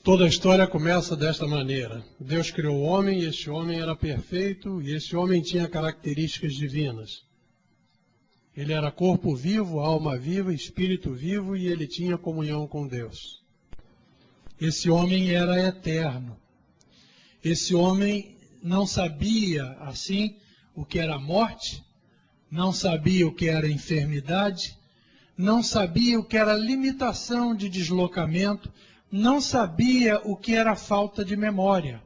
Toda a história começa desta maneira. Deus criou o homem e este homem era perfeito e este homem tinha características divinas. Ele era corpo vivo, alma viva, espírito vivo e ele tinha comunhão com Deus. Esse homem era eterno. Esse homem não sabia, assim, o que era morte, não sabia o que era enfermidade, não sabia o que era limitação de deslocamento, não sabia o que era falta de memória.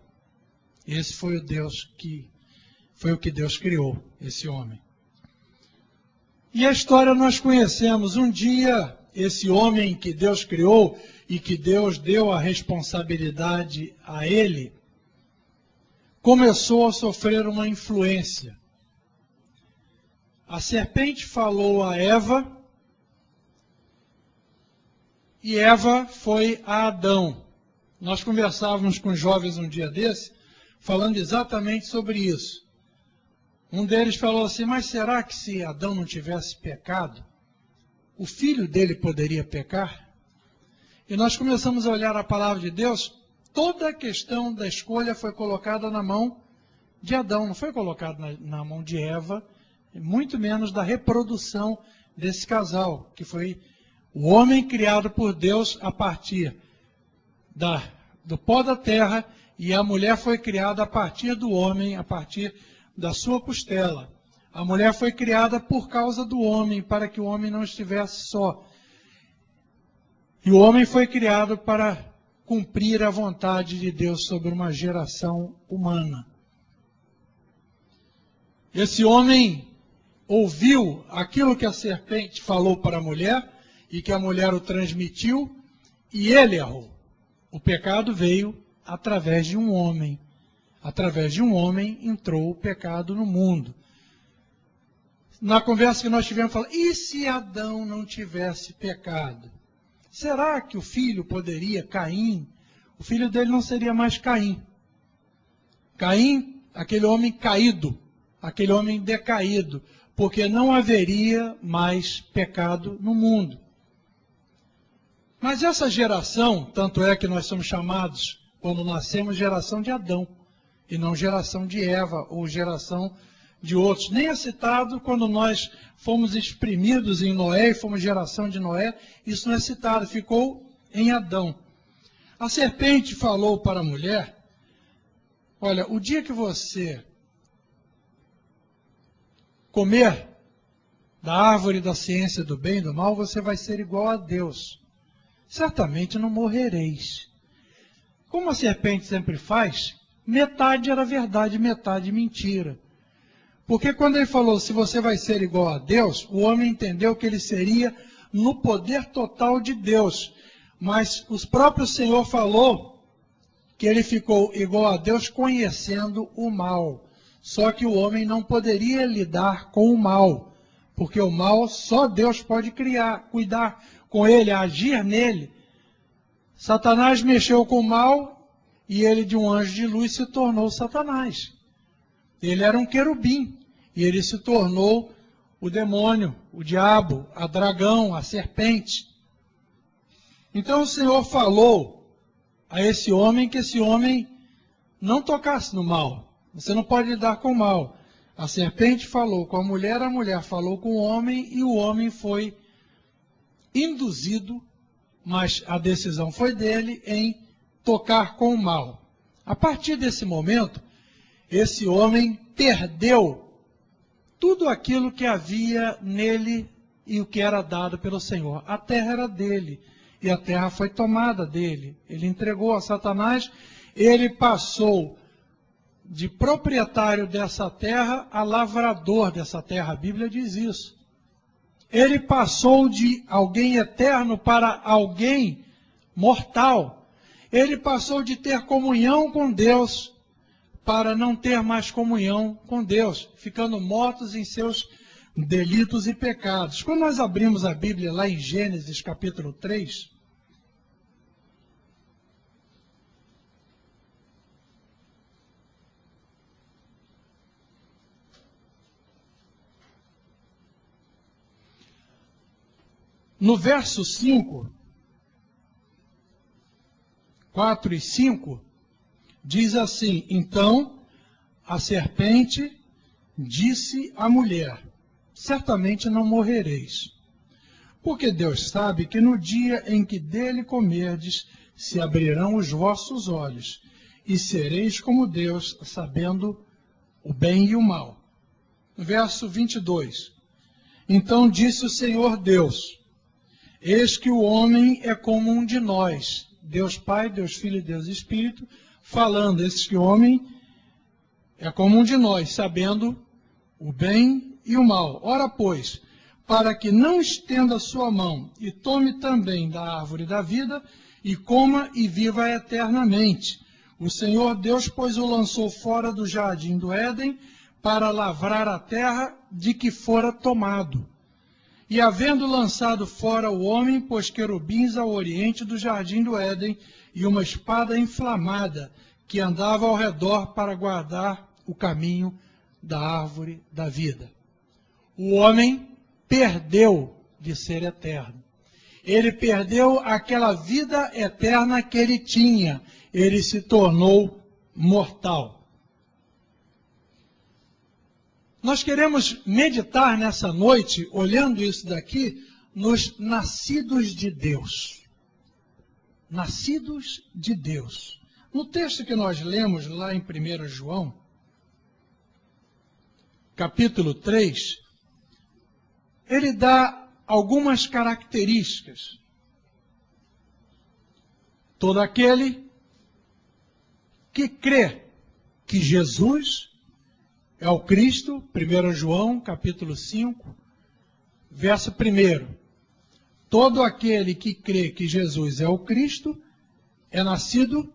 Esse foi o que Deus criou, esse homem. E a história nós conhecemos. Um dia, esse homem que Deus criou e que Deus deu a responsabilidade a ele, começou a sofrer uma influência. A serpente falou a Eva, e Eva foi a Adão. Nós conversávamos com jovens um dia desse, falando exatamente sobre isso. Um deles falou assim, mas será que se Adão não tivesse pecado, o filho dele poderia pecar? E nós começamos a olhar a palavra de Deus, toda a questão da escolha foi colocada na mão de Adão, não foi colocada na mão de Eva, muito menos da reprodução desse casal, que foi o homem criado por Deus a partir do pó da terra, e a mulher foi criada a partir do homem, a partir da sua costela. A mulher foi criada por causa do homem, para que o homem não estivesse só. E o homem foi criado para cumprir a vontade de Deus sobre uma geração humana. Esse homem ouviu aquilo que a serpente falou para a mulher, e que a mulher o transmitiu, e ele errou. O pecado veio através de um homem. Através de um homem entrou o pecado no mundo. Na conversa que nós tivemos, falamos, e se Adão não tivesse pecado? Será que o filho poderia, Caim, o filho dele não seria mais Caim? Caim, aquele homem caído, aquele homem decaído, porque não haveria mais pecado no mundo. Mas essa geração, tanto é que nós somos chamados, quando nascemos, geração de Adão, e não geração de Eva, ou geração de outros. Nem é citado quando nós fomos exprimidos em Noé, e fomos geração de Noé, isso não é citado, ficou em Adão. A serpente falou para a mulher, olha, o dia que você comer da árvore da ciência do bem e do mal, você vai ser igual a Deus. Certamente não morrereis. Como a serpente sempre faz, metade era verdade, metade mentira. Porque quando ele falou, se você vai ser igual a Deus, o homem entendeu que ele seria no poder total de Deus. Mas o próprio Senhor falou que ele ficou igual a Deus conhecendo o mal. Só que o homem não poderia lidar com o mal. Porque o mal só Deus pode criar, cuidar com ele, agir nele. Satanás mexeu com o mal e ele de um anjo de luz se tornou Satanás. Ele era um querubim e ele se tornou o demônio, o diabo, a dragão, a serpente. Então o Senhor falou a esse homem que esse homem não tocasse no mal. Você não pode lidar com o mal. A serpente falou com a mulher falou com o homem e o homem foi induzido, mas a decisão foi dele em tocar com o mal. A partir desse momento, esse homem perdeu tudo aquilo que havia nele e o que era dado pelo Senhor. A terra era dele e a terra foi tomada dele. Ele entregou a Satanás, ele passou de proprietário dessa terra a lavrador dessa terra. A Bíblia diz isso. Ele passou de alguém eterno para alguém mortal. Ele passou de ter comunhão com Deus para não ter mais comunhão com Deus, ficando mortos em seus delitos e pecados. Quando nós abrimos a Bíblia lá em Gênesis capítulo 3, no verso 5, 4 e 5, diz assim: então a serpente disse à mulher: certamente não morrereis, porque Deus sabe que no dia em que dele comerdes, se abrirão os vossos olhos, e sereis como Deus, sabendo o bem e o mal. Verso 22. Então disse o Senhor Deus: eis que o homem é como um de nós, Deus Pai, Deus Filho e Deus Espírito, falando, eis que o homem é como um de nós, sabendo o bem e o mal. Ora, pois, para que não estenda sua mão e tome também da árvore da vida, e coma e viva eternamente. O Senhor Deus, pois, o lançou fora do jardim do Éden, para lavrar a terra de que fora tomado. E havendo lançado fora o homem, pôs querubins ao oriente do jardim do Éden, e uma espada inflamada, que andava ao redor para guardar o caminho da árvore da vida. O homem perdeu de ser eterno. Ele perdeu aquela vida eterna que ele tinha. Ele se tornou mortal. Nós queremos meditar nessa noite, olhando isso daqui, nos nascidos de Deus. Nascidos de Deus. No texto que nós lemos lá em 1 João, capítulo 3, ele dá algumas características. Todo aquele que crê que Jesus é o Cristo, 1 João, capítulo 5, verso 1. Todo aquele que crê que Jesus é o Cristo é nascido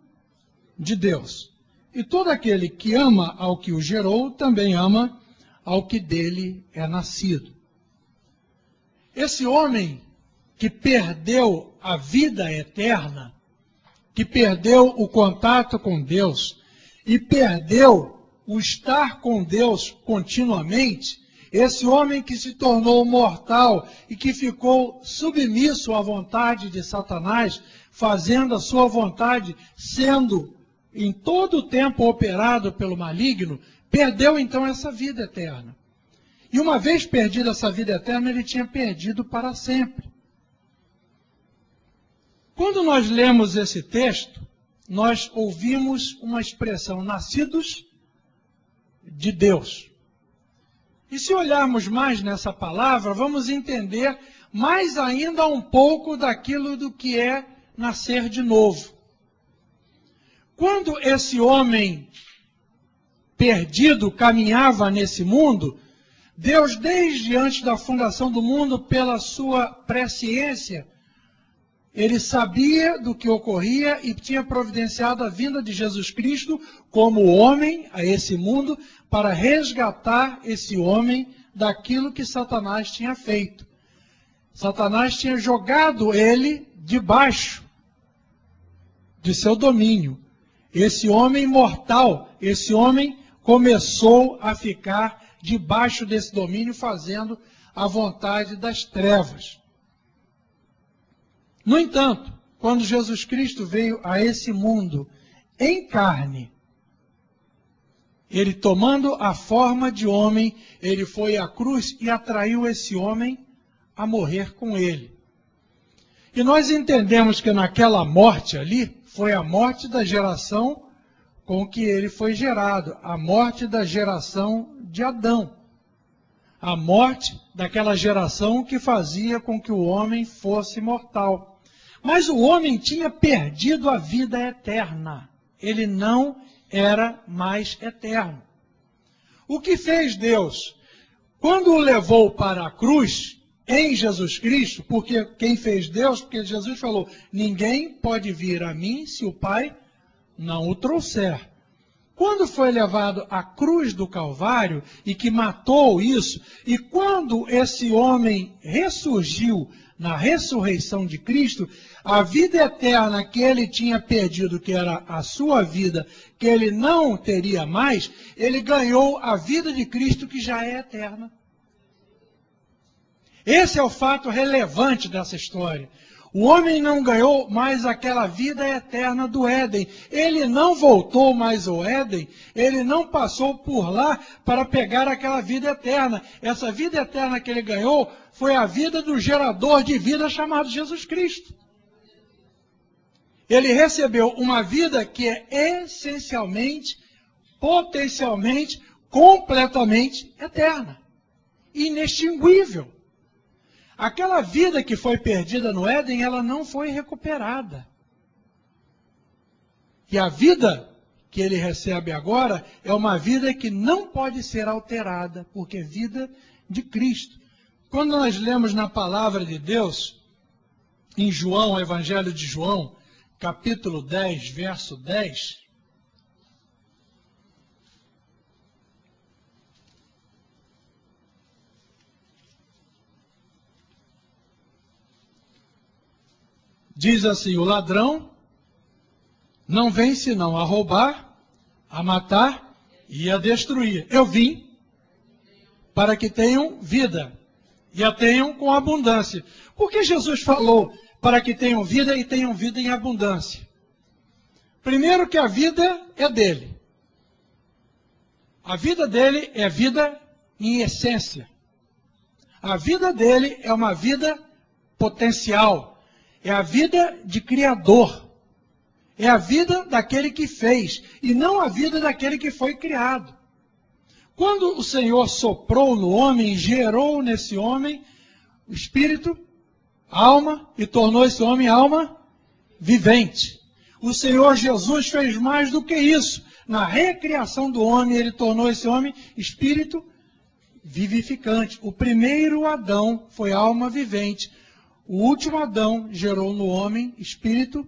de Deus. E todo aquele que ama ao que o gerou, também ama ao que dele é nascido. Esse homem que perdeu a vida eterna, que perdeu o contato com Deus e perdeu o estar com Deus continuamente, esse homem que se tornou mortal e que ficou submisso à vontade de Satanás, fazendo a sua vontade, sendo em todo o tempo operado pelo maligno, perdeu então essa vida eterna. E uma vez perdida essa vida eterna, ele tinha perdido para sempre. Quando nós lemos esse texto, nós ouvimos uma expressão, nascidos de Deus. E se olharmos mais nessa palavra, vamos entender mais ainda um pouco daquilo do que é nascer de novo. Quando esse homem perdido caminhava nesse mundo, Deus, desde antes da fundação do mundo, pela sua presciência, ele sabia do que ocorria e tinha providenciado a vinda de Jesus Cristo como homem a esse mundo para resgatar esse homem daquilo que Satanás tinha feito. Satanás tinha jogado ele debaixo de seu domínio. Esse homem mortal, esse homem começou a ficar debaixo desse domínio, fazendo a vontade das trevas. No entanto, quando Jesus Cristo veio a esse mundo em carne, ele tomando a forma de homem, ele foi à cruz e atraiu esse homem a morrer com ele. E nós entendemos que naquela morte ali, foi a morte da geração com que ele foi gerado, a morte da geração de Adão. A morte daquela geração que fazia com que o homem fosse mortal. Mas o homem tinha perdido a vida eterna. Ele não era mais eterno. O que fez Deus? Quando o levou para a cruz, em Jesus Cristo, porque quem fez Deus? Porque Jesus falou, ninguém pode vir a mim se o Pai não o trouxer. Quando foi levado à cruz do Calvário e que matou isso, e quando esse homem ressurgiu na ressurreição de Cristo, a vida eterna que ele tinha perdido, que era a sua vida, que ele não teria mais, ele ganhou a vida de Cristo que já é eterna. Esse é o fato relevante dessa história. O homem não ganhou mais aquela vida eterna do Éden. Ele não voltou mais ao Éden. Ele não passou por lá para pegar aquela vida eterna. Essa vida eterna que ele ganhou foi a vida do gerador de vida chamado Jesus Cristo. Ele recebeu uma vida que é essencialmente, potencialmente, completamente eterna, inextinguível. Aquela vida que foi perdida no Éden, ela não foi recuperada. E a vida que ele recebe agora é uma vida que não pode ser alterada, porque é vida de Cristo. Quando nós lemos na palavra de Deus, em João, o Evangelho de João, capítulo 10, verso 10, diz assim: o ladrão não vem senão a roubar, a matar e a destruir. Eu vim para que tenham vida e a tenham com abundância. Por que Jesus falou para que tenham vida e tenham vida em abundância? Primeiro que a vida é dele. A vida dele é vida em essência. A vida dele é uma vida potencial. É a vida de Criador. É a vida daquele que fez, e não a vida daquele que foi criado. Quando o Senhor soprou no homem, gerou nesse homem o espírito, alma, e tornou esse homem alma vivente. O Senhor Jesus fez mais do que isso. Na recriação do homem, ele tornou esse homem espírito vivificante. O primeiro Adão foi alma vivente. O último Adão gerou no homem espírito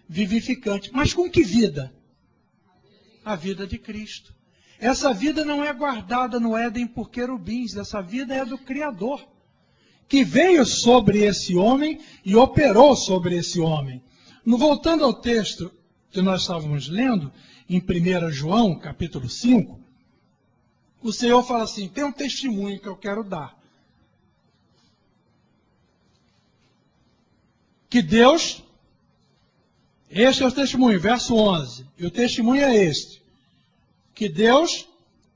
vivificante. Mas com que vida? A vida de Cristo. Essa vida não é guardada no Éden por querubins. Essa vida é do Criador, que veio sobre esse homem e operou sobre esse homem. Voltando ao texto que nós estávamos lendo, em 1 João, capítulo 5, o Senhor fala assim: tem um testemunho que eu quero dar. Que Deus, este é o testemunho, verso 11, e o testemunho é este: que Deus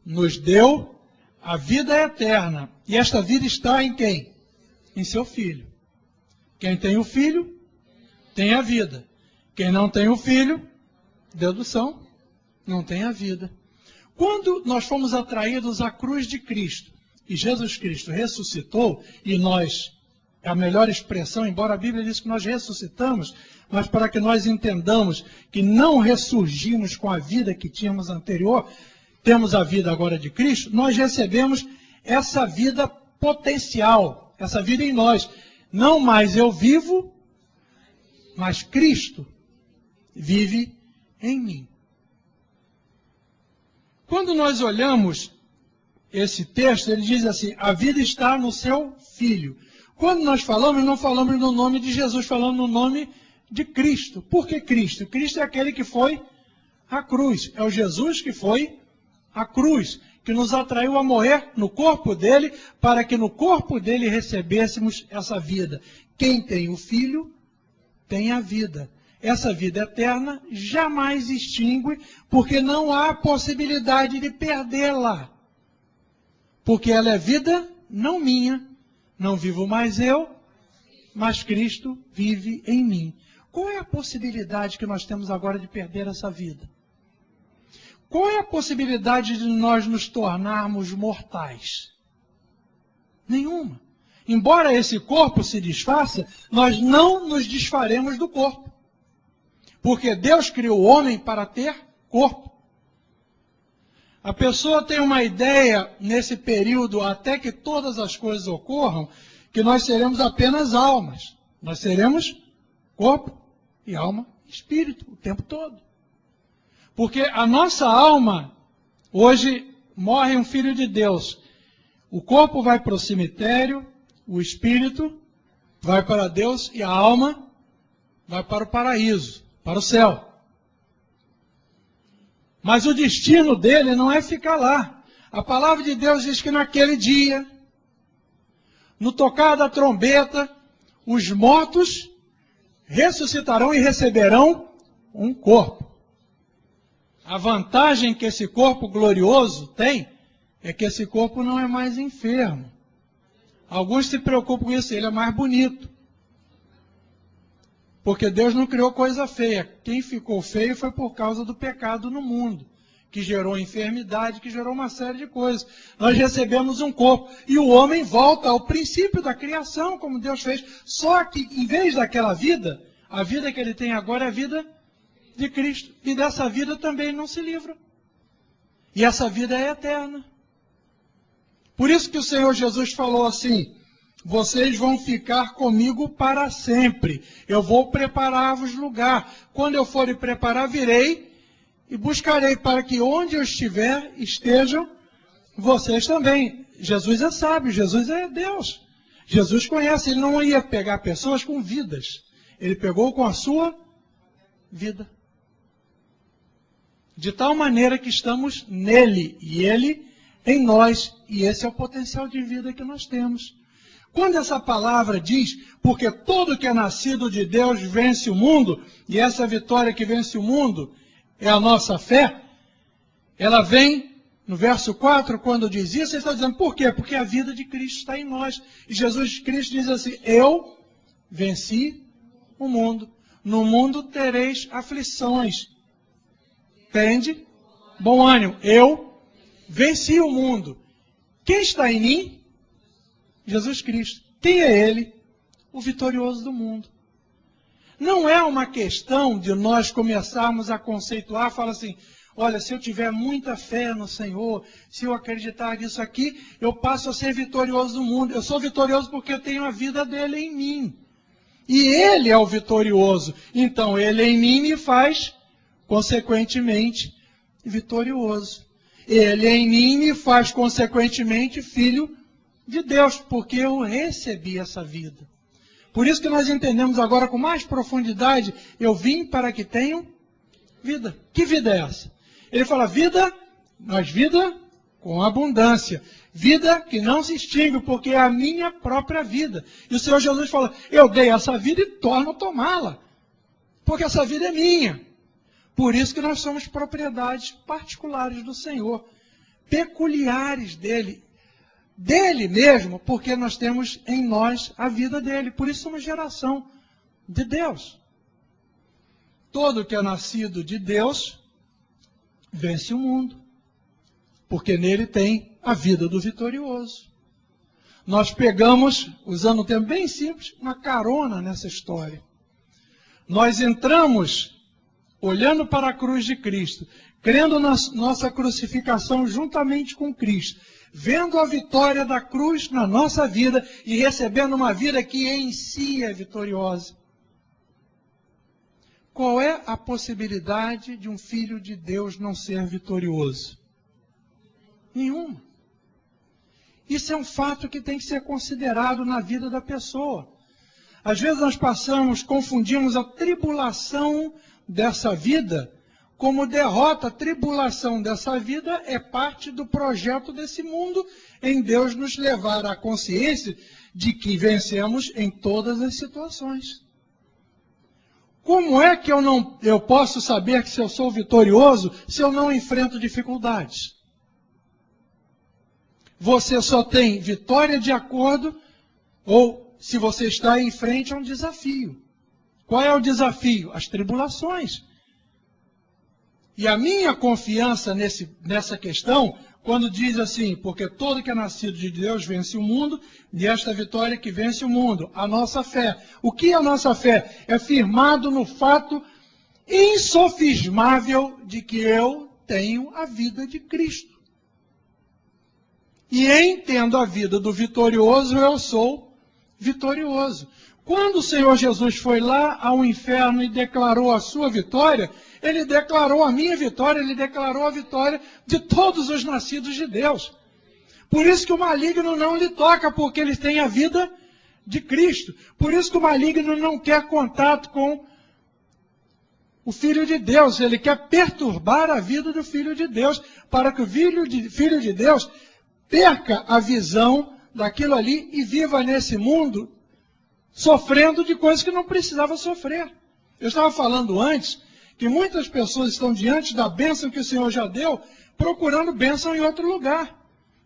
nos deu a vida eterna, e esta vida está em quem? Em seu Filho. Quem tem o Filho, tem a vida. Quem não tem o Filho, dedução, não tem a vida. Quando nós fomos atraídos à cruz de Cristo, e Jesus Cristo ressuscitou, e nós, é a melhor expressão, embora a Bíblia diz que nós ressuscitamos, mas para que nós entendamos que não ressurgimos com a vida que tínhamos anterior, temos a vida agora de Cristo, nós recebemos essa vida potencial, essa vida em nós. Não mais eu vivo, mas Cristo vive em mim. Quando nós olhamos esse texto, ele diz assim: a vida está no seu Filho. Quando nós falamos, não falamos no nome de Jesus, falamos no nome de Cristo. Por que Cristo? Cristo é aquele que foi à cruz. É o Jesus que foi à cruz, que nos atraiu a morrer no corpo dele, para que no corpo dele recebêssemos essa vida. Quem tem o Filho, tem a vida. Essa vida eterna jamais extingue, porque não há possibilidade de perdê-la. Porque ela é vida não minha. Não vivo mais eu, mas Cristo vive em mim. Qual é a possibilidade que nós temos agora de perder essa vida? Qual é a possibilidade de nós nos tornarmos mortais? Nenhuma. Embora esse corpo se desfaça, nós não nos desfaremos do corpo. Porque Deus criou o homem para ter corpo. A pessoa tem uma ideia, nesse período, até que todas as coisas ocorram, que nós seremos apenas almas. Nós seremos corpo e alma e espírito o tempo todo. Porque a nossa alma, hoje, morre um filho de Deus. O corpo vai para o cemitério, o espírito vai para Deus e a alma vai para o paraíso, para o céu. Mas o destino dele não é ficar lá. A palavra de Deus diz que naquele dia, no tocar da trombeta, os mortos ressuscitarão e receberão um corpo. A vantagem que esse corpo glorioso tem é que esse corpo não é mais enfermo. Alguns se preocupam com isso, ele é mais bonito. Porque Deus não criou coisa feia. Quem ficou feio foi por causa do pecado no mundo, que gerou enfermidade, que gerou uma série de coisas. Nós recebemos um corpo e o homem volta ao princípio da criação, como Deus fez. Só que, em vez daquela vida, a vida que ele tem agora é a vida de Cristo. E dessa vida também ele não se livra. E essa vida é eterna. Por isso que o Senhor Jesus falou assim: vocês vão ficar comigo para sempre. Eu vou preparar-vos lugar. Quando eu for preparar, virei e buscarei para que onde eu estiver, estejam vocês também. Jesus é sábio, Jesus é Deus. Jesus conhece, ele não ia pegar pessoas com vidas. Ele pegou com a sua vida. De tal maneira que estamos nele e ele em nós. E esse é o potencial de vida que nós temos. Quando essa palavra diz, porque todo que é nascido de Deus vence o mundo, e essa vitória que vence o mundo é a nossa fé, ela vem no verso 4, quando diz isso, ele está dizendo, por quê? Porque a vida de Cristo está em nós. E Jesus Cristo diz assim, eu venci o mundo. No mundo tereis aflições. Tende bom ânimo. Eu venci o mundo. Quem está em mim? Jesus Cristo. Quem é Ele? O vitorioso do mundo. Não é uma questão de nós começarmos a conceituar, fala assim, olha, se eu tiver muita fé no Senhor, se eu acreditar nisso aqui, eu passo a ser vitorioso do mundo. Eu sou vitorioso porque eu tenho a vida dele em mim. E Ele é o vitorioso. Então, Ele em mim me faz, consequentemente, vitorioso. Ele em mim me faz, consequentemente, filho de Deus, porque eu recebi essa vida. Por isso que nós entendemos agora com mais profundidade, eu vim para que tenham vida. Que vida é essa? Ele fala vida, mas vida com abundância. Vida que não se extingue, porque é a minha própria vida. E o Senhor Jesus fala, eu dei essa vida e torno a tomá-la. Porque essa vida é minha. Por isso que nós somos propriedades particulares do Senhor. Peculiares dele. Dele mesmo, porque nós temos em nós a vida dele. Por isso somos geração de Deus. Todo que é nascido de Deus vence o mundo. Porque nele tem a vida do vitorioso. Nós pegamos, usando um termo bem simples, uma carona nessa história. Nós entramos olhando para a cruz de Cristo, crendo na nossa crucificação juntamente com Cristo, vendo a vitória da cruz na nossa vida e recebendo uma vida que em si é vitoriosa. Qual é a possibilidade de um filho de Deus não ser vitorioso? Nenhuma. Isso é um fato que tem que ser considerado na vida da pessoa. Às vezes nós confundimos a tribulação dessa vida como derrota. A tribulação dessa vida é parte do projeto desse mundo em Deus nos levar à consciência de que vencemos em todas as situações. Como é que eu posso saber que se eu sou vitorioso se eu não enfrento dificuldades? Você só tem vitória de acordo ou se você está em frente a um desafio. Qual é o desafio? As tribulações. E a minha confiança nessa questão, quando diz assim, porque todo que é nascido de Deus vence o mundo, e esta vitória que vence o mundo, a nossa fé. O que é a nossa fé? É firmado no fato insofismável de que eu tenho a vida de Cristo. E em tendo a vida do vitorioso, eu sou vitorioso. Quando o Senhor Jesus foi lá ao inferno e declarou a sua vitória, ele declarou a minha vitória, ele declarou a vitória de todos os nascidos de Deus. Por isso que o maligno não lhe toca, porque ele tem a vida de Cristo. Por isso que o maligno não quer contato com o Filho de Deus. Ele quer perturbar a vida do Filho de Deus, para que o Filho de Deus perca a visão daquilo ali e viva nesse mundo sofrendo de coisas que não precisava sofrer. Eu estava falando antes que muitas pessoas estão diante da bênção que o Senhor já deu, procurando bênção em outro lugar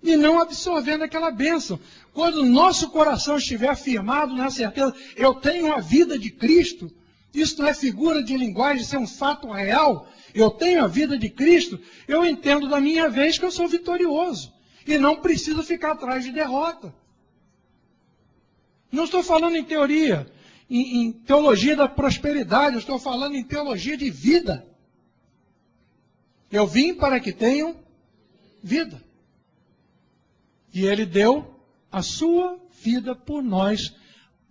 e não absorvendo aquela bênção. Quando o nosso coração estiver firmado na certeza, eu tenho a vida de Cristo, isso não é figura de linguagem, isso é um fato real, eu tenho a vida de Cristo, eu entendo da minha vez que eu sou vitorioso e não preciso ficar atrás de derrota. Não estou falando em teoria, em teologia da prosperidade, eu estou falando em teologia de vida. Eu vim para que tenham vida. E Ele deu a sua vida por nós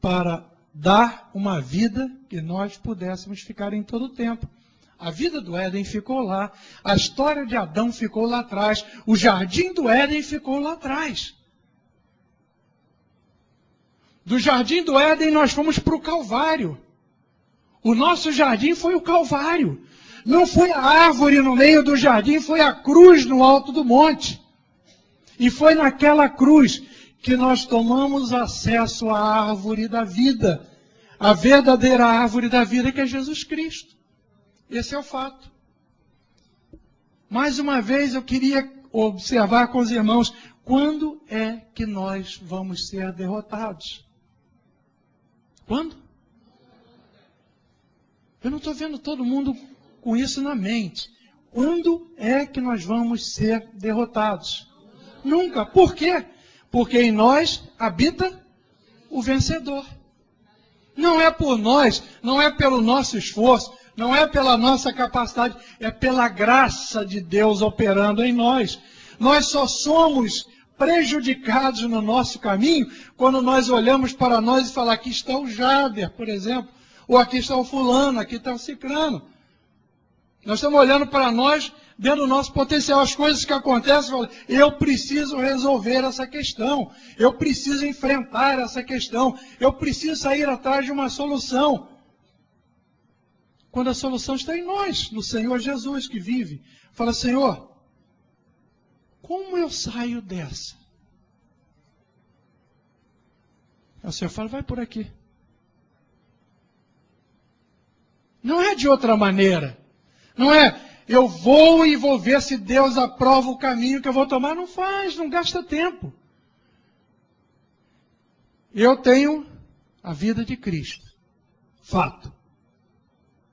para dar uma vida que nós pudéssemos ficar em todo o tempo. A vida do Éden ficou lá, a história de Adão ficou lá atrás, o jardim do Éden ficou lá atrás. Do jardim do Éden nós fomos para o Calvário. O nosso jardim foi o Calvário. Não foi a árvore no meio do jardim, foi a cruz no alto do monte. E foi naquela cruz que nós tomamos acesso à árvore da vida. A verdadeira árvore da vida que é Jesus Cristo. Esse é o fato. Mais uma vez eu queria observar com os irmãos, quando é que nós vamos ser derrotados? Quando? Eu não estou vendo todo mundo com isso na mente. Quando é que nós vamos ser derrotados? Nunca. Por quê? Porque em nós habita o vencedor. Não é por nós, não é pelo nosso esforço, não é pela nossa capacidade, é pela graça de Deus operando em nós. Nós só somos prejudicados no nosso caminho quando nós olhamos para nós e falamos, aqui está o Jader, por exemplo, ou aqui está o fulano, aqui está o cicrano. Nós estamos olhando para nós, dentro do nosso potencial, as coisas que acontecem, eu preciso resolver essa questão, eu preciso enfrentar essa questão, eu preciso sair atrás de uma solução. Quando a solução está em nós, no Senhor Jesus que vive. Fala, Senhor, como eu saio dessa? Aí o Senhor fala, vai por aqui. Não é de outra maneira. Não é, eu vou e vou ver se Deus aprova o caminho que eu vou tomar. Não faz, não gasta tempo. Eu tenho a vida de Cristo. Fato.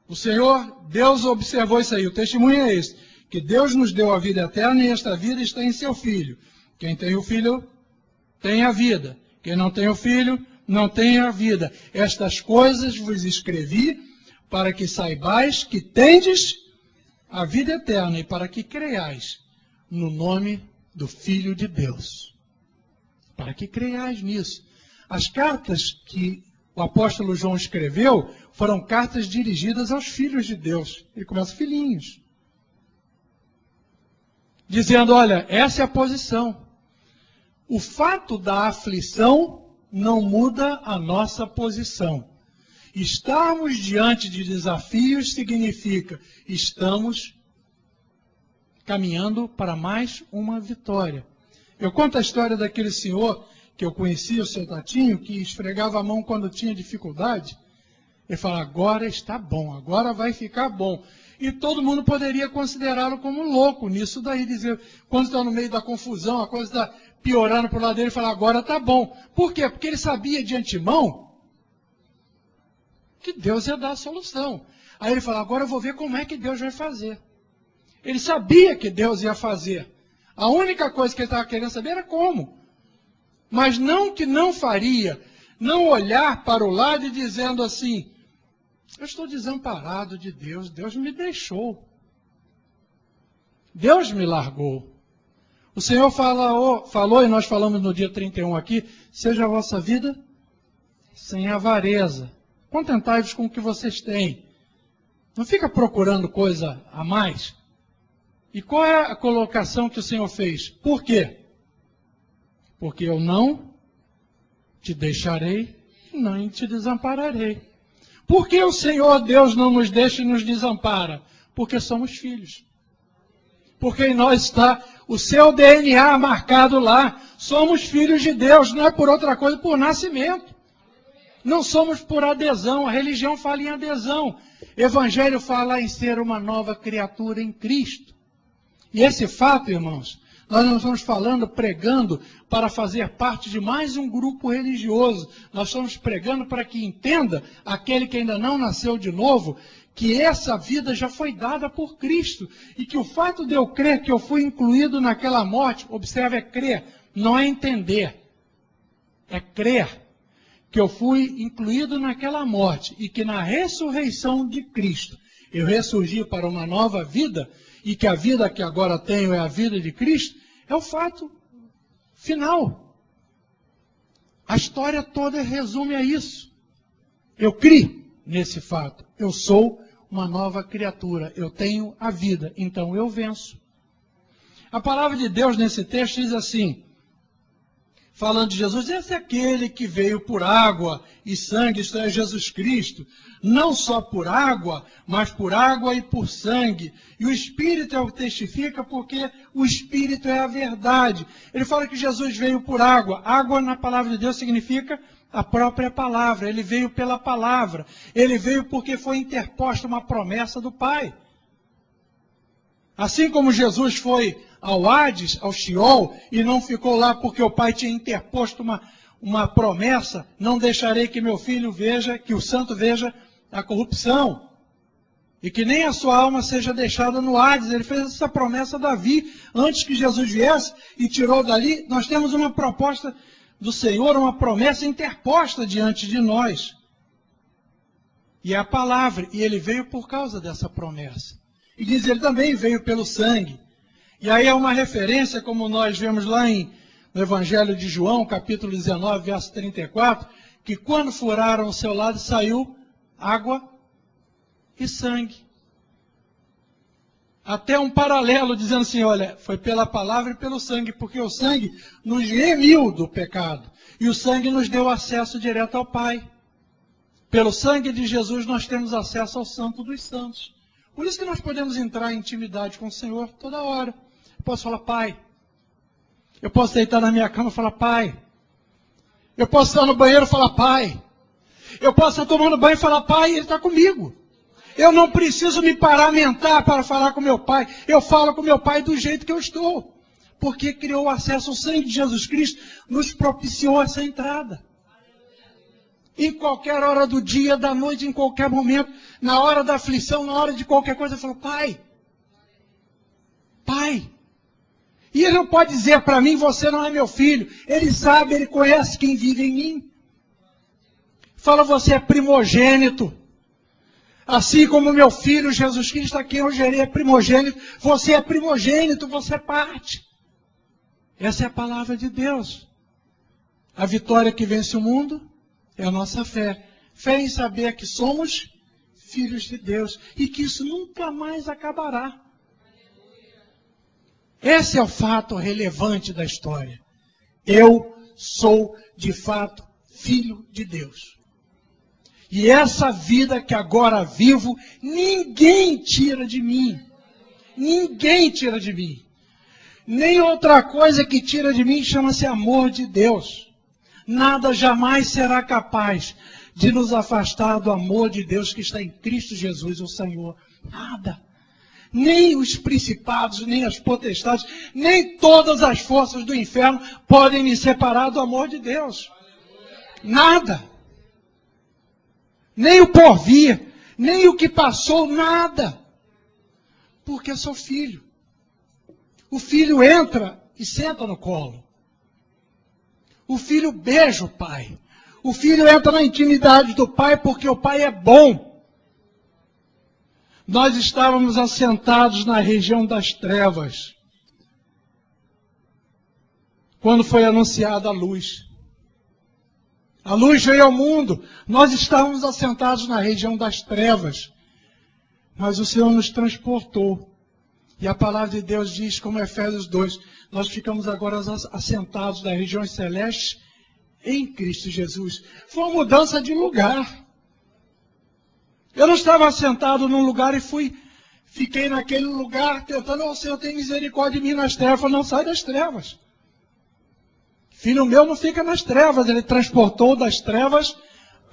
O Senhor, Deus observou isso aí. O testemunho é esse. Que Deus nos deu a vida eterna e esta vida está em seu Filho. Quem tem o Filho tem a vida. Quem não tem o Filho não tem a vida. Estas coisas vos escrevi para que saibais que tendes a vida eterna e para que creiais no nome do Filho de Deus. Para que creiais nisso. As cartas que o apóstolo João escreveu foram cartas dirigidas aos filhos de Deus. Ele começa filhinhos. Dizendo, olha, essa é a posição. O fato da aflição não muda a nossa posição. Estarmos diante de desafios significa estamos caminhando para mais uma vitória. Eu conto a história daquele senhor que eu conhecia, o seu Tatinho, que esfregava a mão quando tinha dificuldade. Ele fala, agora está bom, agora vai ficar bom. E todo mundo poderia considerá-lo como louco nisso daí, dizer, quando está no meio da confusão, a coisa está piorando para o lado dele, ele fala, agora está bom. Por quê? Porque ele sabia de antemão que Deus ia dar a solução. Aí ele fala, agora eu vou ver como é que Deus vai fazer. Ele sabia que Deus ia fazer. A única coisa que ele estava querendo saber era como. Mas não que não faria, não olhar para o lado e dizendo assim, eu estou desamparado de Deus, Deus me deixou. Deus me largou. O Senhor falou, e nós falamos no dia 31 aqui, seja a vossa vida sem avareza. Contentai-vos com o que vocês têm. Não fica procurando coisa a mais. E qual é a colocação que o Senhor fez? Por quê? Porque eu não te deixarei e nem te desampararei. Por que o Senhor Deus não nos deixa e nos desampara? Porque somos filhos. Porque em nós está o seu DNA marcado lá. Somos filhos de Deus, não é por outra coisa, por nascimento. Não somos por adesão, a religião fala em adesão. Evangelho fala em ser uma nova criatura em Cristo. E esse fato, irmãos, nós não estamos falando, pregando para fazer parte de mais um grupo religioso. Nós estamos pregando para que entenda, aquele que ainda não nasceu de novo, que essa vida já foi dada por Cristo. E que o fato de eu crer que eu fui incluído naquela morte, observe, é crer, não é entender. É crer que eu fui incluído naquela morte e que na ressurreição de Cristo eu ressurgi para uma nova vida e que a vida que agora tenho é a vida de Cristo, é o fato final. A história toda resume a isso. Eu criei nesse fato. Eu sou uma nova criatura. Eu tenho a vida. Então eu venço. A palavra de Deus nesse texto diz assim, falando de Jesus, esse é aquele que veio por água e sangue, isto é Jesus Cristo, não só por água, mas por água e por sangue. E o Espírito é o que testifica, porque o Espírito é a verdade. Ele fala que Jesus veio por água. Água na palavra de Deus significa a própria palavra. Ele veio pela palavra. Ele veio porque foi interposta uma promessa do Pai. Assim como Jesus foi ao Hades, ao Sheol, e não ficou lá porque o Pai tinha interposto uma promessa, não deixarei que meu filho veja, que o santo veja a corrupção, e que nem a sua alma seja deixada no Hades. Ele fez essa promessa a Davi, antes que Jesus viesse e tirou dali. Nós temos uma proposta do Senhor, uma promessa interposta diante de nós. E é a palavra, e ele veio por causa dessa promessa. E diz, ele também veio pelo sangue. E aí é uma referência, como nós vemos lá no Evangelho de João, capítulo 19, verso 34, que quando furaram o seu lado, saiu água e sangue. Até um paralelo, dizendo assim, olha, foi pela palavra e pelo sangue, porque o sangue nos remiu do pecado. E o sangue nos deu acesso direto ao Pai. Pelo sangue de Jesus, nós temos acesso ao Santo dos Santos. Por isso que nós podemos entrar em intimidade com o Senhor toda hora. Eu posso falar, Pai. Eu posso deitar na minha cama e falar, Pai. Eu posso estar no banheiro e falar, Pai. Eu posso estar tomando banho e falar, Pai, Ele está comigo. Eu não preciso me paramentar para falar com meu Pai. Eu falo com meu Pai do jeito que eu estou. Porque criou o acesso ao sangue de Jesus Cristo, nos propiciou essa entrada. Em qualquer hora do dia, da noite, em qualquer momento, na hora da aflição, na hora de qualquer coisa, eu falo, Pai. Pai. E Ele não pode dizer para mim, você não é meu filho. Ele sabe, Ele conhece quem vive em mim. Fala, você é primogênito. Assim como meu filho Jesus Cristo, a quem eu gerei, é primogênito. Você é primogênito, você é parte. Essa é a palavra de Deus. A vitória que vence o mundo é a nossa fé. Fé em saber que somos filhos de Deus. E que isso nunca mais acabará. Esse é o fato relevante da história. Eu sou, de fato, filho de Deus. E essa vida que agora vivo, ninguém tira de mim. Ninguém tira de mim. Nem outra coisa que tira de mim chama-se amor de Deus. Nada jamais será capaz de nos afastar do amor de Deus que está em Cristo Jesus, o Senhor. Nada. Nem os principados, nem as potestades, nem todas as forças do inferno podem me separar do amor de Deus. Nada. Nem o porvir, nem o que passou, nada. Porque eu sou filho. O filho entra e senta no colo. O filho beija o pai. O filho entra na intimidade do pai porque o pai é bom. Nós estávamos assentados na região das trevas, quando foi anunciada a luz. A luz veio ao mundo, nós estávamos assentados na região das trevas, mas o Senhor nos transportou. E a palavra de Deus diz, como Efésios 2, nós ficamos agora assentados nas regiões celestes em Cristo Jesus. Foi uma mudança de lugar. Eu não estava sentado num lugar e fiquei naquele lugar tentando, o Senhor tem misericórdia de mim nas trevas. Eu não sai das trevas. Filho meu não fica nas trevas, Ele transportou das trevas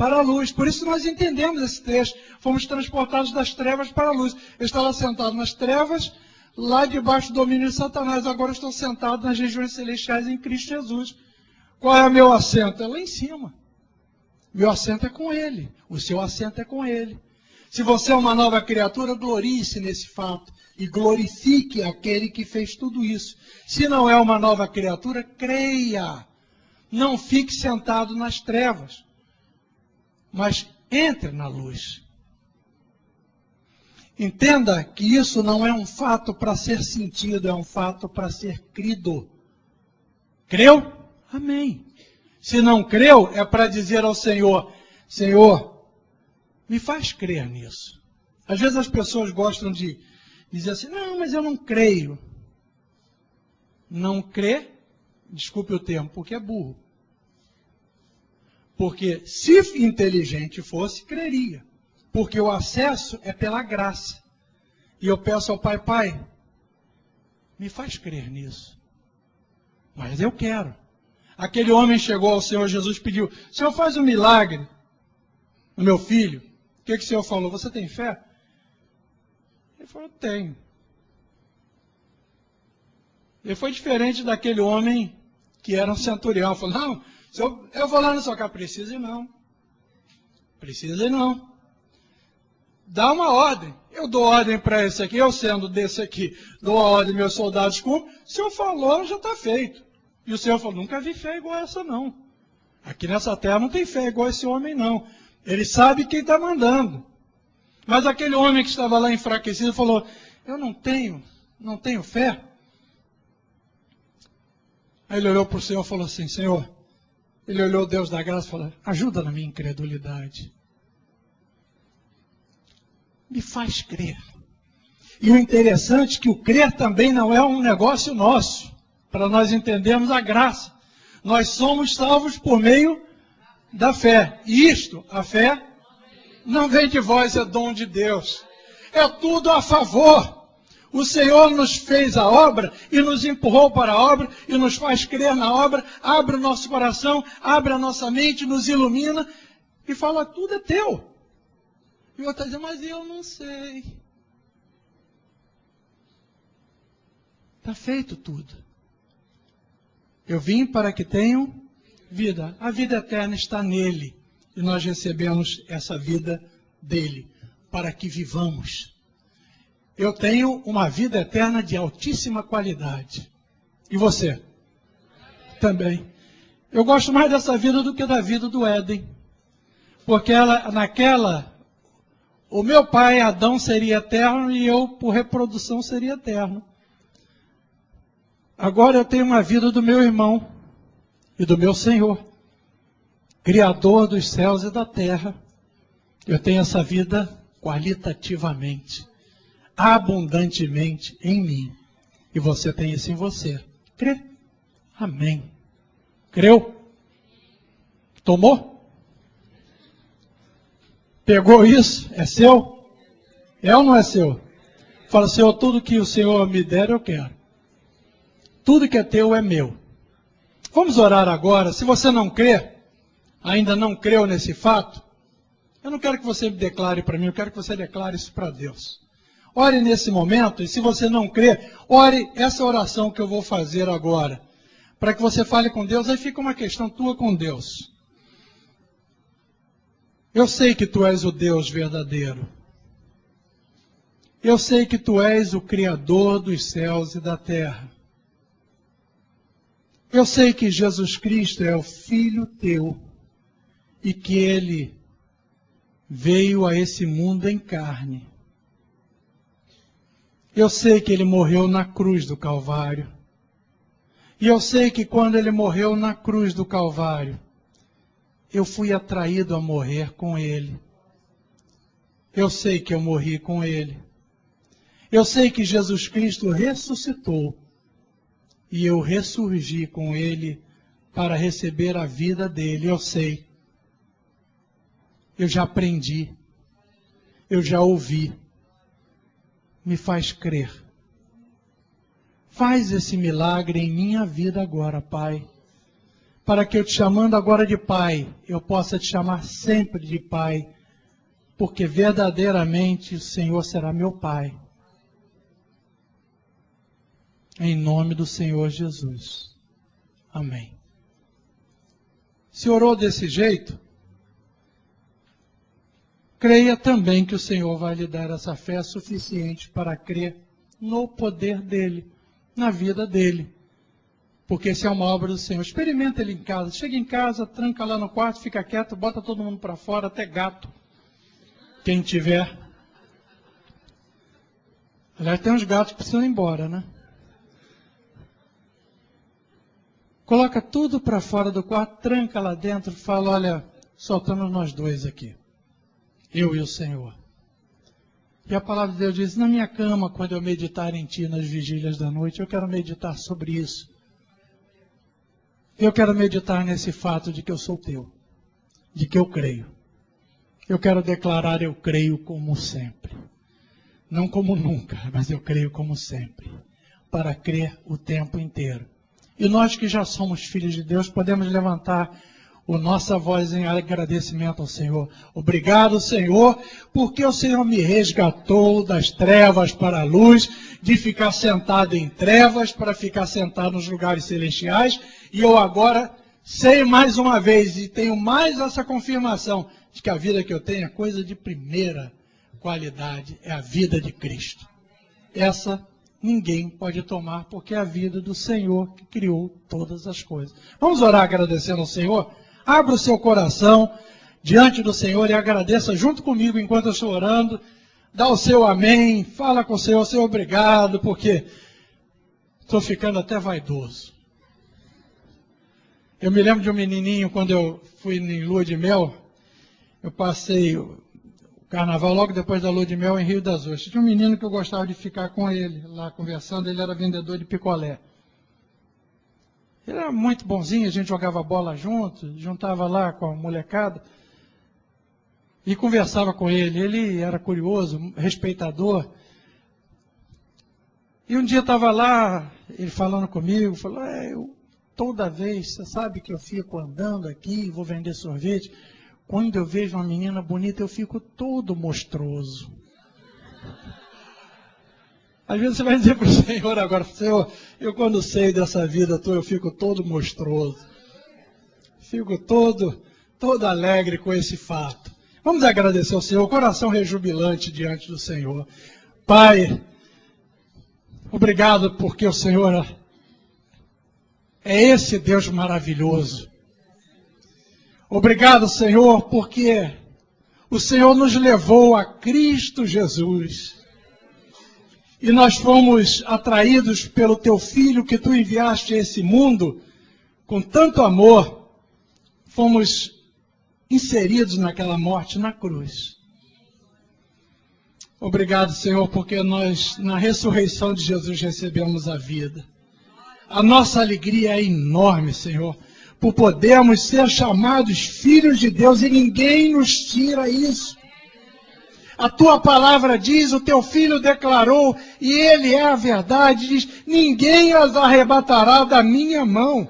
para a luz. Por isso nós entendemos esse texto. Fomos transportados das trevas para a luz. Eu estava sentado nas trevas, lá debaixo do domínio de Satanás. Agora eu estou sentado nas regiões celestiais em Cristo Jesus. Qual é o meu assento? É lá em cima. Meu assento é com Ele. O seu assento é com Ele. Se você é uma nova criatura, glorie-se nesse fato. E glorifique aquele que fez tudo isso. Se não é uma nova criatura, creia. Não fique sentado nas trevas. Mas entre na luz. Entenda que isso não é um fato para ser sentido, é um fato para ser crido. Creu? Amém. Se não creu, é para dizer ao Senhor, Senhor, me faz crer nisso. Às vezes as pessoas gostam de dizer assim, não, mas eu não creio. Não crê, desculpe o termo, porque é burro. Porque se inteligente fosse, creria. Porque o acesso é pela graça. E eu peço ao Pai, Pai, me faz crer nisso. Mas eu quero. Aquele homem chegou ao Senhor Jesus e pediu, Senhor, faz um milagre no meu filho. O que o Senhor falou? Você tem fé? Ele falou, tenho. Ele foi diferente daquele homem que era um centurião. Falou, não, eu vou lá na sua casa. Precisa ir não. Precisa ir não. Dá uma ordem. Eu dou ordem para esse aqui, eu sendo desse aqui, dou a ordem, meus soldados cumprem. O Senhor falou, já está feito. E o Senhor falou, nunca vi fé igual essa não. Aqui nessa terra não tem fé igual esse homem não. Ele sabe quem está mandando. Mas aquele homem que estava lá enfraquecido falou, eu não tenho fé. Aí ele olhou para o Senhor e falou assim, Senhor, ele olhou Deus da graça e falou, ajuda na minha incredulidade. Me faz crer. E o interessante é que o crer também não é um negócio nosso, para nós entendermos a graça. Nós somos salvos por meio da fé. E isto, a fé, não vem de vós, é dom de Deus. É tudo a favor. O Senhor nos fez a obra e nos empurrou para a obra e nos faz crer na obra, abre o nosso coração, abre a nossa mente, nos ilumina e fala, tudo é teu. E o outro está dizendo, mas eu não sei. Está feito tudo. Eu vim para que tenham vida. A vida eterna está nele. E nós recebemos essa vida dele, para que vivamos. Eu tenho uma vida eterna de altíssima qualidade. E você? Também. Eu gosto mais dessa vida do que da vida do Éden. Porque o meu pai, Adão, seria eterno e eu, por reprodução, seria eterno. Agora eu tenho uma vida do meu irmão e do meu Senhor, Criador dos céus e da terra. Eu tenho essa vida qualitativamente, abundantemente em mim. E você tem isso em você. Crê? Amém. Creu? Tomou? Pegou isso? É seu? É ou não é seu? Fala, Senhor, tudo que o Senhor me der, eu quero. Tudo que é teu é meu. Vamos orar agora. Se você não crê, ainda não creu nesse fato, eu não quero que você me declare para mim, eu quero que você declare isso para Deus. Ore nesse momento, e se você não crê, ore essa oração que eu vou fazer agora, para que você fale com Deus, aí fica uma questão tua com Deus. Eu sei que tu és o Deus verdadeiro. Eu sei que tu és o Criador dos céus e da terra. Eu sei que Jesus Cristo é o Filho teu e que Ele veio a esse mundo em carne. Eu sei que Ele morreu na cruz do Calvário. E eu sei que quando Ele morreu na cruz do Calvário, eu fui atraído a morrer com Ele. Eu sei que eu morri com Ele. Eu sei que Jesus Cristo ressuscitou. E eu ressurgi com Ele para receber a vida dele. Eu sei. Eu já aprendi. Eu já ouvi. Me faz crer. Faz esse milagre em minha vida agora, Pai. para que eu te chamando agora de Pai, eu possa te chamar sempre de Pai, porque verdadeiramente o Senhor será meu Pai. Em nome do Senhor Jesus. Amém. Se orou desse jeito, creia também que o Senhor vai lhe dar essa fé suficiente para crer no poder dEle, na vida dEle. Porque isso é uma obra do Senhor. Experimenta Ele em casa. Chega em casa, tranca lá no quarto, fica quieto, bota todo mundo para fora, até gato. Quem tiver. Aliás, tem uns gatos que precisam ir embora, né? Coloca tudo para fora do quarto, tranca lá dentro, fala, olha, só estamos nós dois aqui. Eu e o Senhor. E a palavra de Deus diz, na minha cama, quando eu meditar em Ti nas vigílias da noite, eu quero meditar sobre isso. Eu quero meditar nesse fato de que eu sou Teu, de que eu creio. Eu quero declarar, eu creio como sempre. Não como nunca, mas eu creio como sempre. Para crer o tempo inteiro. E nós que já somos filhos de Deus, podemos levantar a nossa voz em agradecimento ao Senhor. Obrigado, Senhor, porque o Senhor me resgatou das trevas para a luz, de ficar sentado em trevas para ficar sentado nos lugares celestiais. E eu agora sei mais uma vez e tenho mais essa confirmação de que a vida que eu tenho é coisa de primeira qualidade, é a vida de Cristo. Essa ninguém pode tomar, porque é a vida do Senhor que criou todas as coisas. Vamos orar agradecendo ao Senhor? Abra o seu coração diante do Senhor e agradeça junto comigo enquanto eu estou orando. Dá o seu amém, fala com o Senhor, Senhor, obrigado, porque estou ficando até vaidoso. Eu me lembro de um menininho, quando eu fui em lua de mel, eu passei o carnaval logo depois da lua de mel em Rio das Ostras. Tinha um menino que eu gostava de ficar com ele, lá conversando, ele era vendedor de picolé. Ele era muito bonzinho, a gente jogava bola junto, juntava lá com a molecada e conversava com ele. Ele era curioso, respeitador. E um dia estava lá, ele falando comigo, falou, eu toda vez, você sabe que eu fico andando aqui, vou vender sorvete, quando eu vejo uma menina bonita, eu fico todo mostroso. Às vezes você vai dizer para o Senhor agora, Senhor, eu quando sei dessa vida tua, eu fico todo mostroso. Fico todo alegre com esse fato. Vamos agradecer ao Senhor, coração rejubilante diante do Senhor. Pai, obrigado porque o Senhor é esse Deus maravilhoso. Obrigado, Senhor, porque o Senhor nos levou a Cristo Jesus. E nós fomos atraídos pelo Teu Filho que Tu enviaste a esse mundo com tanto amor. Fomos inseridos naquela morte na cruz. Obrigado, Senhor, porque nós, na ressurreição de Jesus, recebemos a vida. A nossa alegria é enorme, Senhor, por podermos ser chamados filhos de Deus e ninguém nos tira isso. A Tua palavra diz, o Teu Filho declarou, e Ele é a verdade, diz, ninguém as arrebatará da minha mão.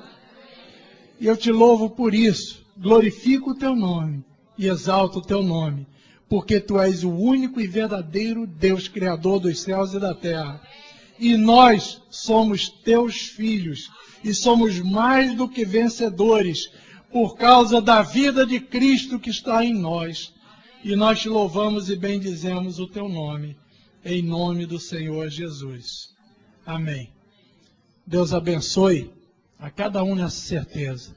E eu te louvo por isso, glorifico o Teu nome e exalto o Teu nome, porque Tu és o único e verdadeiro Deus, Criador dos céus e da terra. E nós somos Teus filhos, e somos mais do que vencedores, por causa da vida de Cristo que está em nós. E nós te louvamos e bendizemos o Teu nome, em nome do Senhor Jesus. Amém. Deus abençoe a cada um nessa certeza.